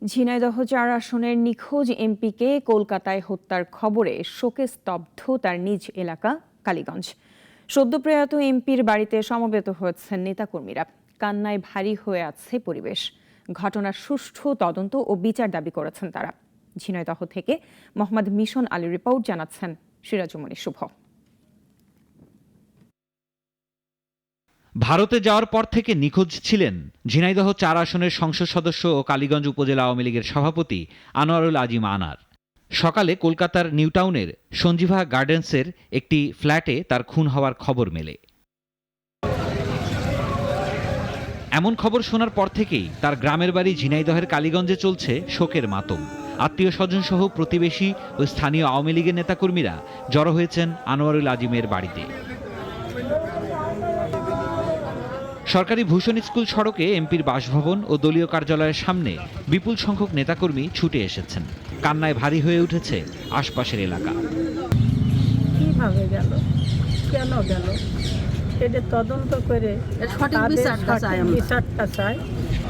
ঝিনাইদহ ৪ আসনের নিখোঁজ এমপিকে কলকাতায় হত্যার খবরে শোকে স্তব্ধ তার নিজ এলাকা কালীগঞ্জ। সদ্য প্রয়াত এমপির বাড়িতে সমবেত হয়েছেন নেতাকর্মীরা। কান্নায় ভারী হয়ে আছে পরিবেশ। ঘটনার সুষ্ঠু তদন্ত ও বিচার দাবি করেছেন তারা। ঝিনাইদহ থেকে মোহাম্মদ মিশন আলী রিপোর্ট, জানাচ্ছেন সিরাজুমণি শুভ। ভারতে যাওয়ার পর থেকে নিখোঁজ ছিলেন ঝিনাইদহ ৪ আসনের সংসদ সদস্য ও কালীগঞ্জ উপজেলা আওয়ামী লীগের সভাপতি আনোয়ারুল আজিম আনার। সকালে কলকাতার নিউটাউনের সঞ্জীভা গার্ডেন্সের একটি ফ্ল্যাটে তার খুন হওয়ার খবর মেলে। এমন খবর শোনার পর থেকেই তার গ্রামের বাড়ি ঝিনাইদহের কালীগঞ্জে চলছে শোকের মাতম। আত্মীয় স্বজন সহ প্রতিবেশী ও স্থানীয় আওয়ামী লীগের নেতাকর্মীরা জড়ো হয়েছেন আনোয়ারুল আজিমের বাড়িতে। সরকারি ভূষণ স্কুল সড়কে এমপির বাসভবন ও দলীয় কার্যালয়ের সামনে বিপুল সংখ্যক নেতাকর্মী ছুটে এসেছেন। কান্নায় ভারী হয়ে উঠেছে আশপাশের এলাকা। কিভাবে গেল, কেন গেল, এটা তদন্ত করে সঠিক বিচারটা চাই।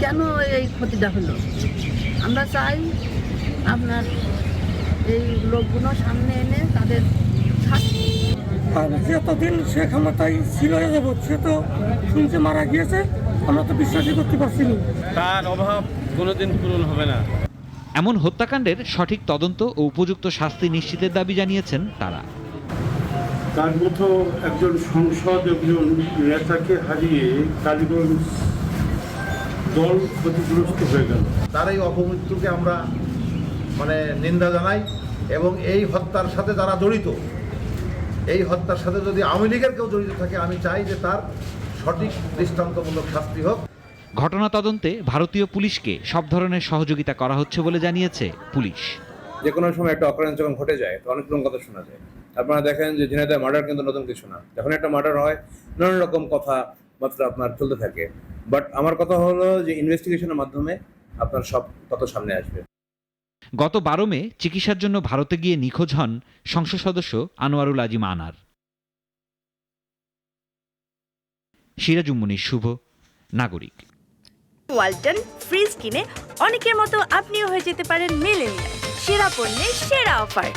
কেন এই ক্ষতিটা হলো আমরা চাই আপনার এই লোকগুলো সামনে এনে তাদের আর যতদিন শেখ ক্ষমতায় ছিল সে তো শুনছে মারা গিয়েছে, আমরা তো বিশ্বাসই করতে পারছি না। তার অভাব কোনোদিন পূরণ হবে না। এমন হত্যাকাণ্ডের সঠিক তদন্ত ও উপযুক্ত শাস্তি নিশ্চিতের দাবি জানিয়েছেন তারা। তার মতো একজন সংসদ একজন নেতাকে হারিয়ে কালীগঞ্জ দল ক্ষতিগ্রস্ত হয়ে গেল। তার এই অপমৃত্যুকে আমরা নিন্দা জানাই এবং এই হত্যার সাথে যারা জড়িত, এই হত্যার সাথে যদি আওয়ামী লীগের কেউ জড়িত থাকে, আমি চাই যে তার সঠিক দৃষ্টান্তমূলক শাস্তি হোক। ঘটনা তদন্তে ভারতীয় পুলিশকে সব ধরনের সহযোগিতা করা হচ্ছে বলে জানিয়েছে পুলিশ। যে কোনো সময় একটা অকারেন্স যখন ঘটে যায় তো অনেক রকম কথা শোনা যায়। আপনারা দেখেন যে ঝিনাইদহ মার্ডার কিন্তু নতুন কিছু না। যখন একটা মার্ডার হয় নানান রকম কথাবার্তা আপনার চলতে থাকে, বাট আমার কথা হলো যে ইনভেস্টিগেশনের মাধ্যমে আপনার সব তত সামনে আসবে। গত 12 মে চিকিৎসার জন্য ভারতে গিয়ে নিখোঁজ হন সংসদ সদস্য আনোয়ারুল আজিম আনার। সিরাজুমণি শুভ, নাগরিক। ওয়ালটন ফ্রিজ কিনে অনেকের মতো আপনিও হয়ে যেতে পারেন মিলেনিয়াল। সেরা পণ্যের সেরা অফার।